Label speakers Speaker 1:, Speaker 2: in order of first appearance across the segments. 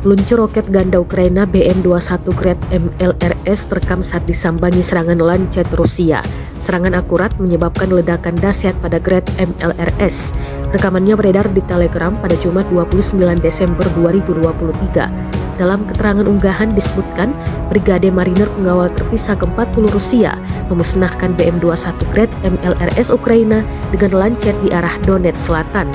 Speaker 1: Peluncur roket ganda Ukraina BM-21 Gred MLRS terekam saat disambangi serangan Lancet Rusia. Serangan akurat menyebabkan ledakan dahsyat pada Gred MLRS. Rekamannya beredar di Telegram pada Jumat 29 Desember 2023. Dalam keterangan unggahan disebutkan, Brigade Marinir Pengawal Terpisah ke-40 Rusia memusnahkan BM-21 Gred MLRS Ukraina dengan lancet di arah Donetsk Selatan.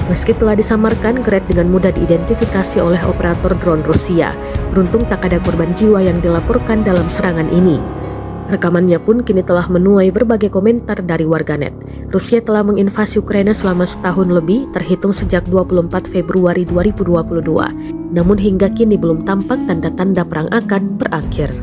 Speaker 1: Meski telah disamarkan, Gred dengan mudah diidentifikasi oleh operator drone Rusia. Beruntung tak ada korban jiwa yang dilaporkan dalam serangan ini. Rekamannya pun kini telah menuai berbagai komentar dari warganet. Rusia telah menginvasi Ukraina selama setahun lebih, terhitung sejak 24 Februari 2022. Namun hingga kini belum tampak tanda-tanda perang akan berakhir.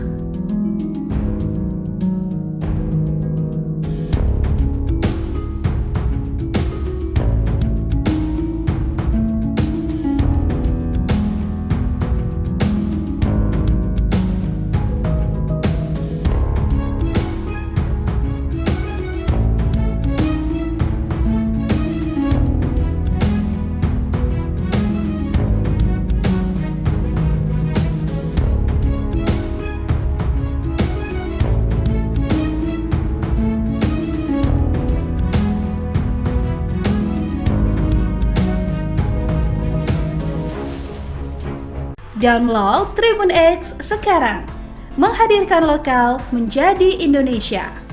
Speaker 2: Download Tribun X sekarang, menghadirkan lokal menjadi Indonesia.